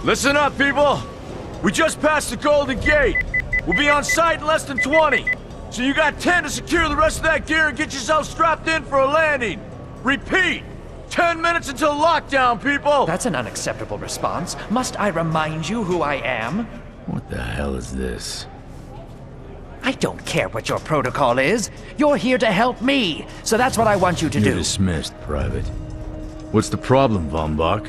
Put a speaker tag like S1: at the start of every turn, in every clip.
S1: Listen up, people! We just passed the Golden Gate. We'll be on site in less than 20. So you got 10 to secure the rest of that gear and get yourself strapped in for a landing. Repeat! 10 minutes until lockdown, people!
S2: That's an unacceptable response. Must I remind you who I am?
S3: What the hell is this?
S2: I don't care what your protocol is. You're here to help me, so that's what I want you to
S3: You're
S2: do.
S3: dismissed, Private. What's the problem, Von Bach?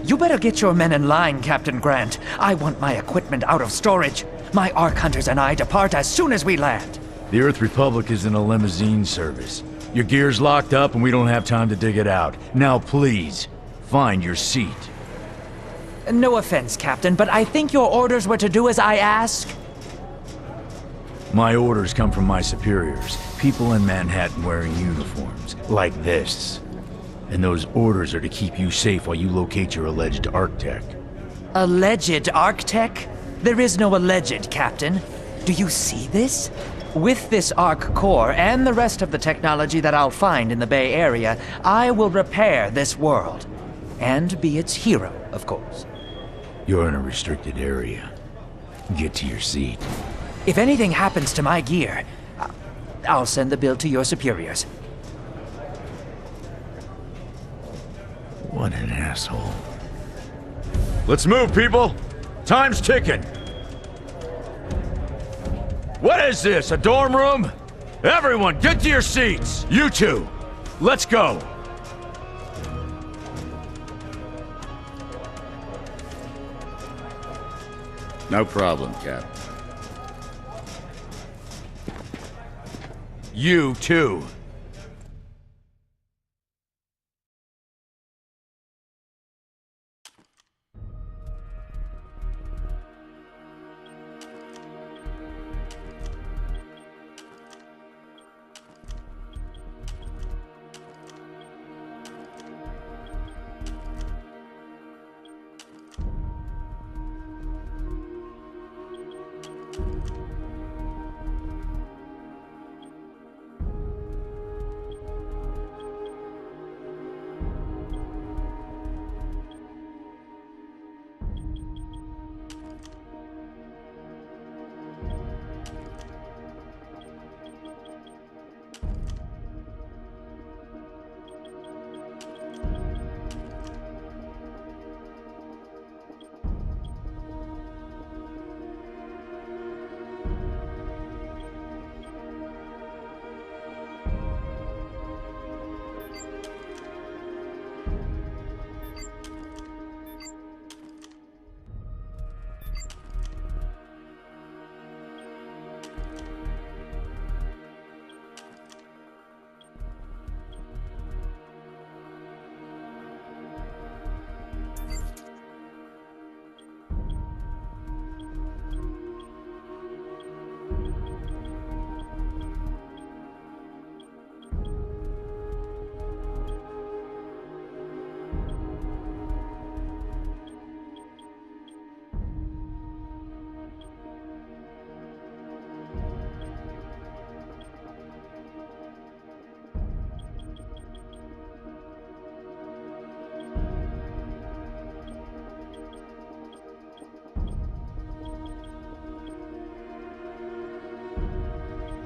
S2: You better get your men in line, Captain Grant. I want my equipment out of storage. My Ark Hunters and I depart as soon as we land.
S3: The Earth Republic is in a limousine service. Your gear's locked up and we don't have time to dig it out. Now please, find your seat.
S2: No offense, Captain, but I think your orders were to do as I ask.
S3: My orders come from my superiors. People in Manhattan wearing uniforms, like this. And those orders are to keep you safe while you locate your alleged Arctech.
S2: Alleged Arctech? There is no alleged, Captain. Do you see this? With this Ark core and the rest of the technology that I'll find in the Bay Area, I will repair this world. And be its hero, of course.
S3: You're in a restricted area. Get to your seat.
S2: If anything happens to my gear, I'll send the bill to your superiors.
S3: What an asshole.
S1: Let's move, people! Time's ticking! What is this, a dorm room? Everyone, get to your seats! You two! Let's go!
S4: No problem, Cap.
S1: You too.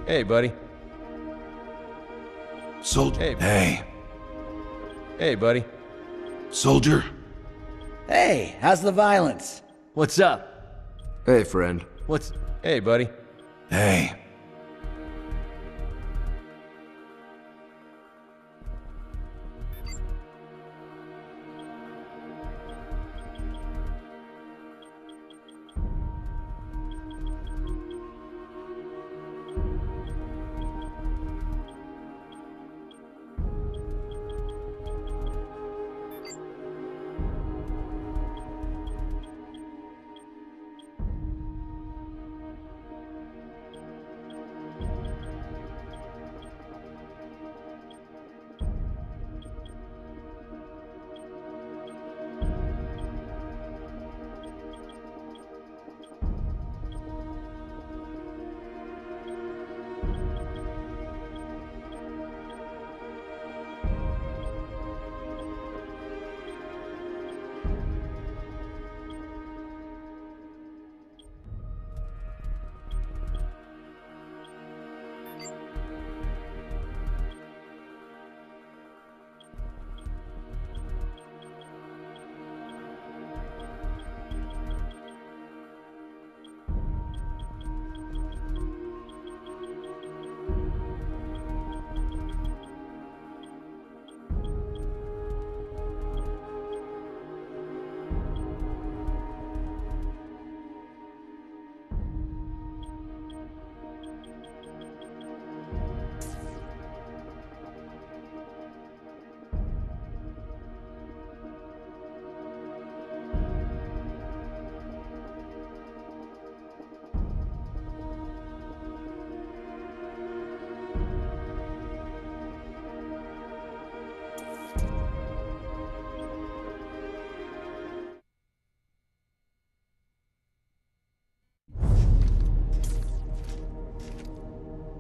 S5: Hey, buddy.
S6: Soldier.
S5: Hey. Hey, buddy.
S6: Soldier.
S7: Hey, how's the violence?
S5: What's up?
S8: Hey, friend.
S5: Hey, buddy.
S6: Hey.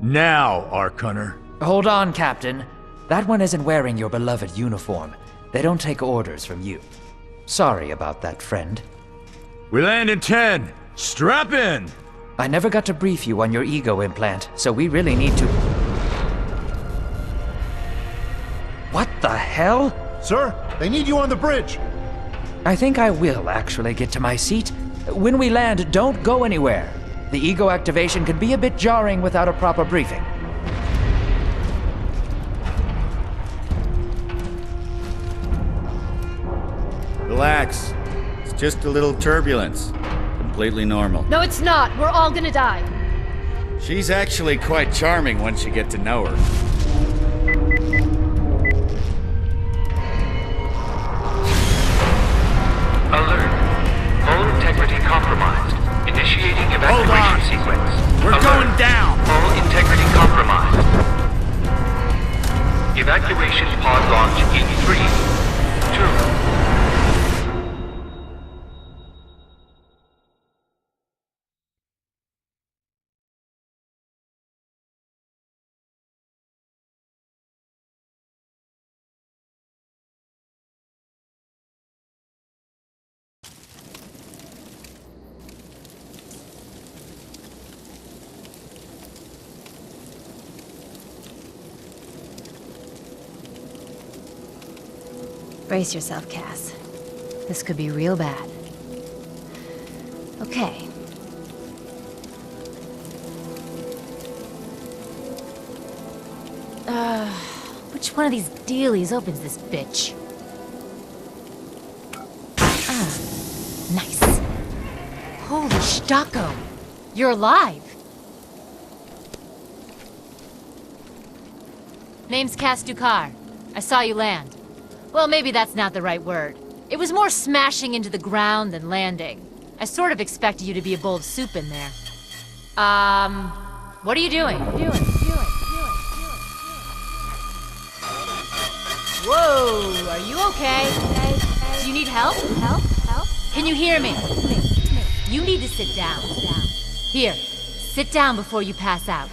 S3: Now, Ark Hunter.
S2: Hold on, Captain. That one isn't wearing your beloved uniform. They don't take orders from you. Sorry about that, friend.
S1: We land in 10. Strap in!
S2: I never got to brief you on your ego implant, so we really need to... What the hell?
S8: Sir, they need you on the bridge.
S2: I think I will actually get to my seat. When we land, don't go anywhere. The ego activation can be a bit jarring without a proper briefing.
S4: Relax. It's just a little turbulence. Completely normal.
S9: No, it's not. We're all gonna die.
S4: She's actually quite charming once you get to know her.
S10: Alert. Hull integrity compromised. Initiating evacuation sequence.
S4: We're
S10: Alert.
S4: going down!
S10: Hull integrity compromised. Evacuation pod launch in 3, 2...
S9: Brace yourself, Cass. This could be real bad. Okay. Which one of these dealies opens this bitch? Nice. Holy Stocko! You're alive! Name's Cass Dukar. I saw you land. Well, maybe that's not the right word. It was more smashing into the ground than landing. I sort of expected you to be a bowl of soup in there. What are you doing? Whoa, are you okay? Do you need help? Can you hear me? You need to sit down. Here, sit down before you pass out.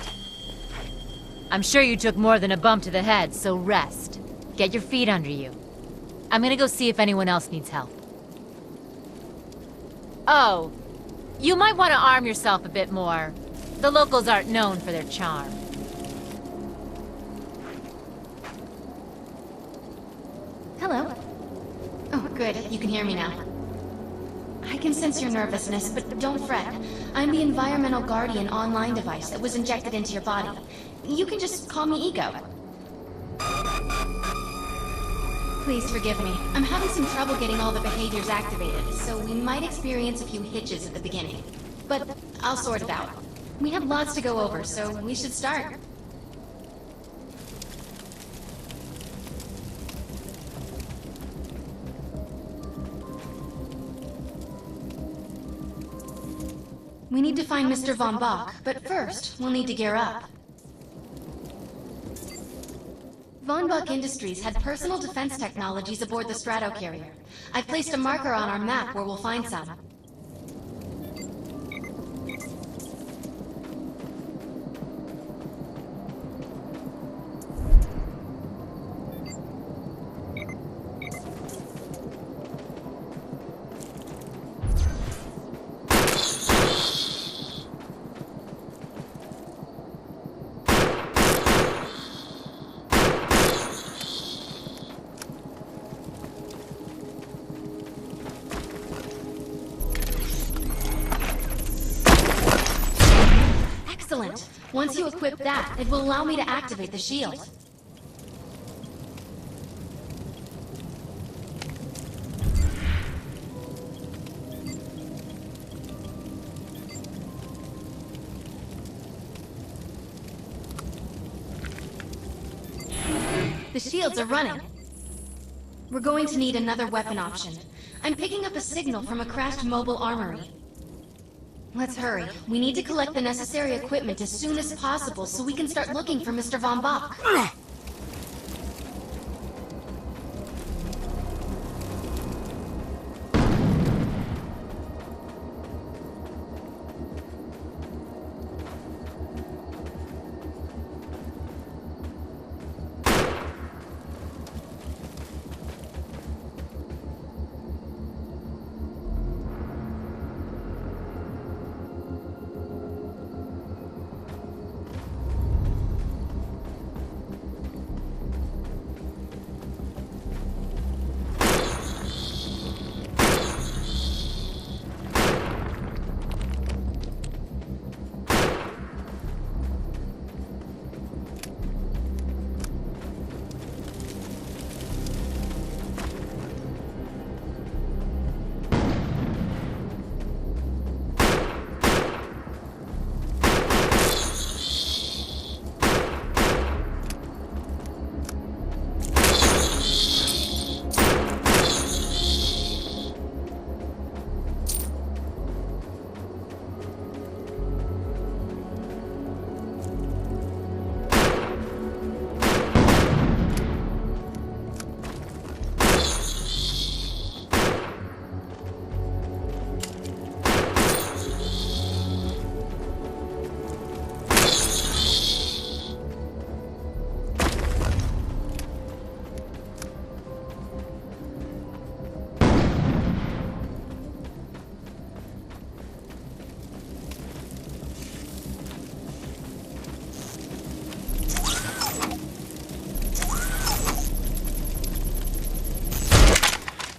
S9: I'm sure you took more than a bump to the head, so rest. Get your feet under you. I'm gonna go see if anyone else needs help. Oh, you might want to arm yourself a bit more. The locals aren't known for their charm.
S11: Hello. Oh, good. You can hear me now. I can sense your nervousness, but don't fret. I'm the environmental guardian online device that was injected into your body. You can just call me Ego. Please forgive me. I'm having some trouble getting all the behaviors activated, so we might experience a few hitches at the beginning. But I'll sort it out. We have lots to go over, so we should start. We need to find Mr. Von Bach, but first, we'll need to gear up. Von Bach Industries had personal defense technologies aboard the Stratocarrier. I've placed a marker on our map where we'll find some. Excellent. Once you equip that, it will allow me to activate the shield. The shields are running. We're going to need another weapon option. I'm picking up a signal from a crashed mobile armory. Let's hurry. We need to collect the necessary equipment as soon as possible so we can start looking for Mr. Von Bach.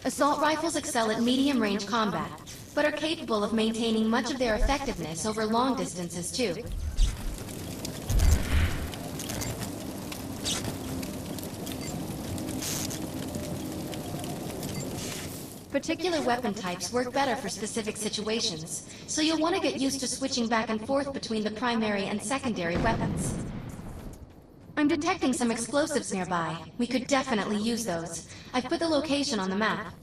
S11: Assault rifles excel at medium-range combat, but are capable of maintaining much of their effectiveness over long distances too. Particular weapon types work better for specific situations, so you'll want to get used to switching back and forth between the primary and secondary weapons. I'm detecting some explosives nearby. We could definitely use those. I've put the location on the map.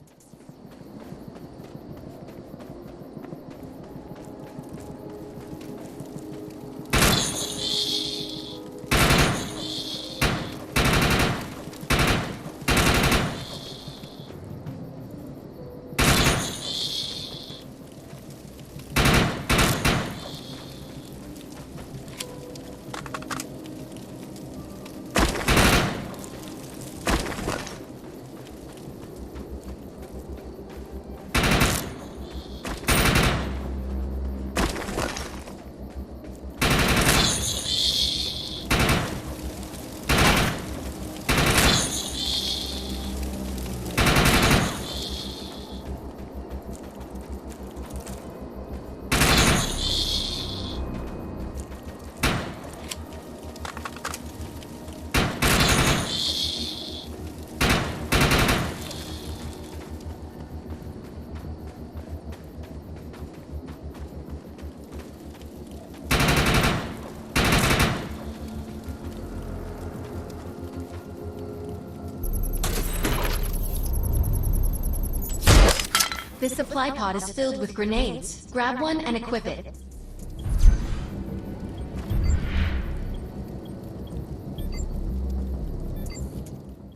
S11: This supply pod is filled with grenades. Grab one and equip it.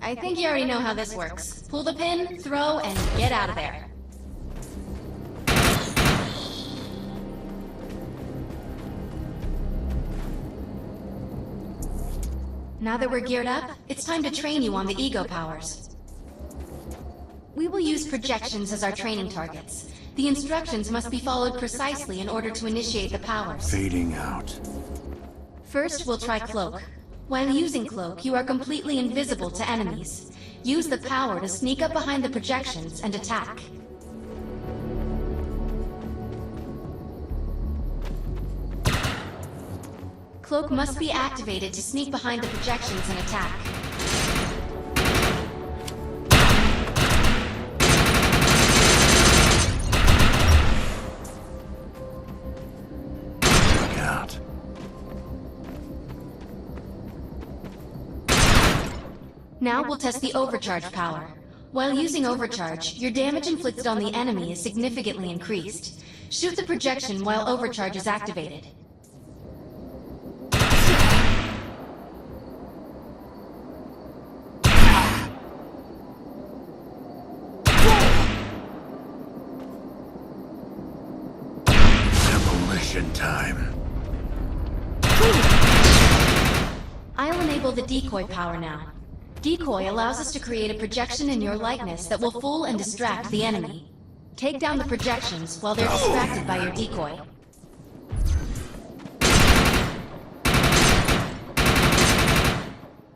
S11: I think you already know how this works. Pull the pin, throw, and get out of there. Now that we're geared up, it's time to train you on the ego powers. We will use projections as our training targets. The instructions must be followed precisely in order to initiate the powers.
S6: Fading out.
S11: First, we'll try Cloak. While using Cloak, you are completely invisible to enemies. Use the power to sneak up behind the projections and attack. Cloak must be activated to sneak behind the projections and attack. Now we'll test the overcharge power. While using overcharge, your damage inflicted on the enemy is significantly increased. Shoot the projection while overcharge is activated.
S6: Demolition time.
S11: I'll enable the decoy power now. Decoy allows us to create a projection in your likeness that will fool and distract the enemy. Take down the projections while they're distracted by your decoy.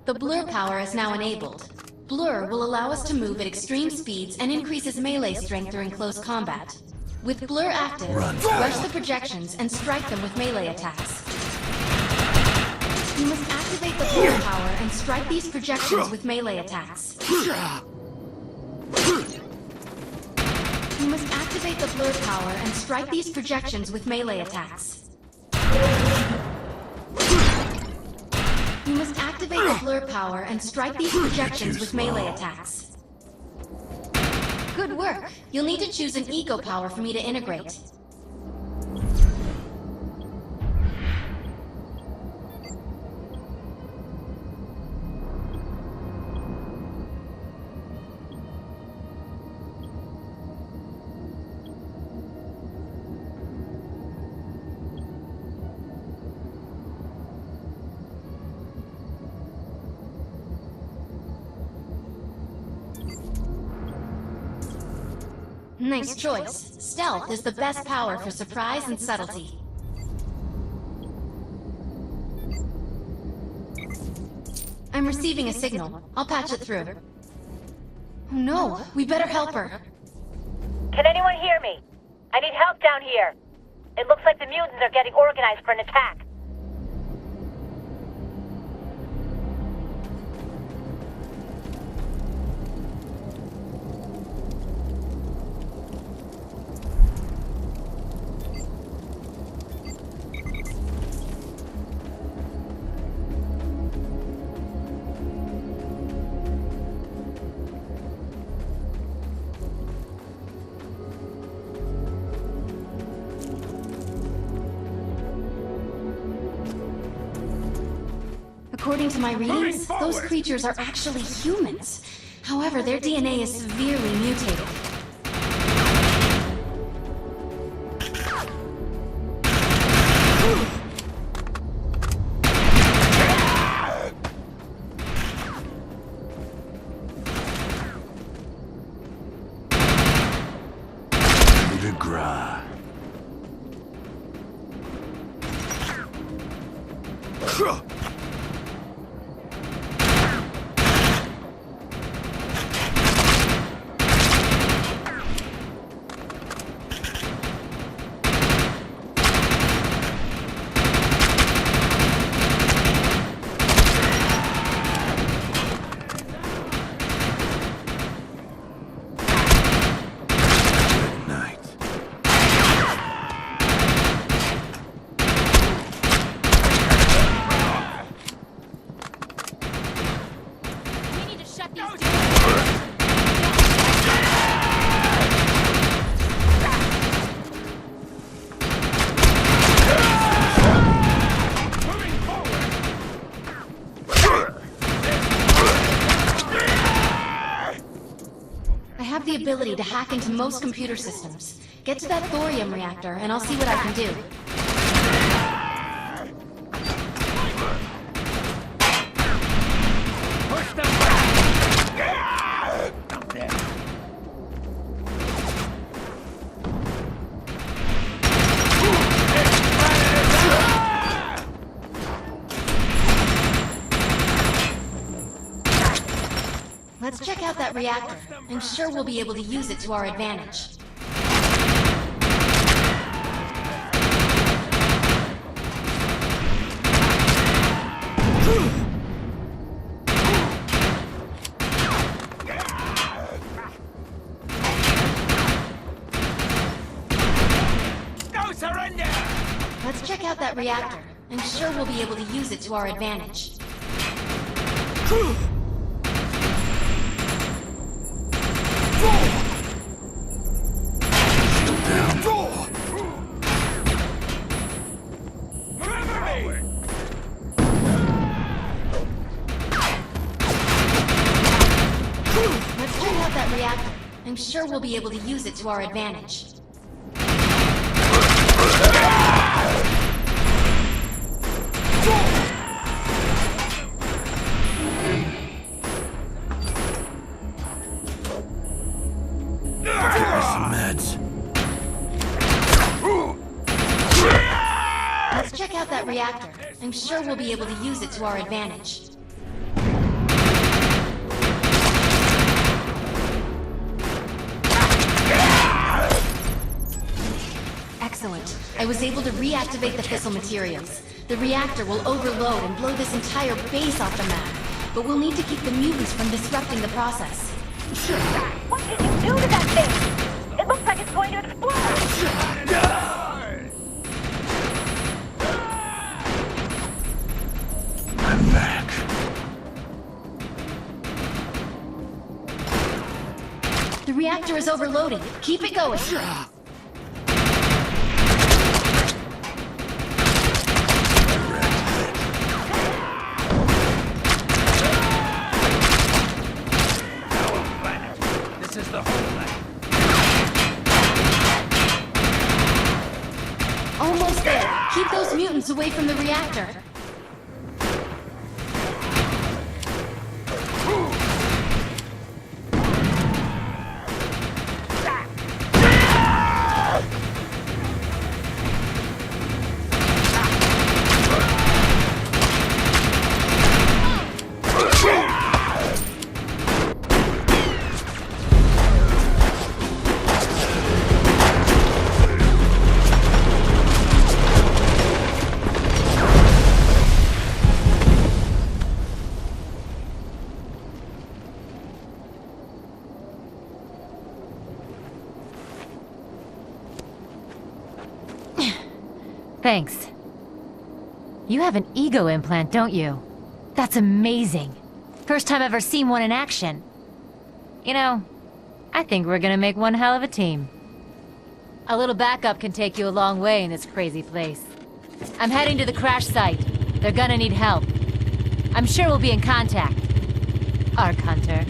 S11: The blur power is now enabled. Blur will allow us to move at extreme speeds and increases melee strength during close combat. With blur active, rush the projections and strike them with melee attacks. You must activate the blur power and strike these projections with melee attacks. You must activate the blur power and strike these projections with melee attacks. You must activate the blur power and strike these projections with melee attacks. Good work. You'll need to choose an ego power for me to integrate. Nice choice. Stealth is the best power for surprise and subtlety. I'm receiving a signal. I'll patch it through. Oh no, we better help her.
S12: Can anyone hear me? I need help down here. It looks like the mutants are getting organized for an attack.
S11: According to my readings, those creatures are actually humans. However, their DNA is severely mutated.
S6: De gras.
S11: I have the ability to hack into most computer systems. Get to that thorium reactor, and I'll see what I can do.
S2: Push them back! There.
S11: Let's check out that reactor. I'm sure we'll be able to use it to our advantage.
S2: No surrender!
S11: Let's check out that reactor. I'm sure we'll be able to use it to our advantage. Let's check out that reactor. I'm sure we'll be able to use it to our advantage.
S6: Meds.
S11: Let's check out that reactor. I'm sure we'll be able to use it to our advantage. Excellent. I was able to reactivate the fissile materials. The reactor will overload and blow this entire base off the map. But we'll need to keep the mutants from disrupting the process.
S12: What did you do to that thing? It looks like it's going to explode!
S6: I'm back.
S11: The reactor is overloading. Keep it going.
S2: This is the homeland.
S11: Almost there. Keep those mutants away from the reactor.
S9: Thanks. You have an ego implant, don't you? That's amazing. First time I've ever seen one in action. You know, I think we're gonna make one hell of a team. A little backup can take you a long way in this crazy place. I'm heading to the crash site. They're gonna need help. I'm sure we'll be in contact. Ark Hunter.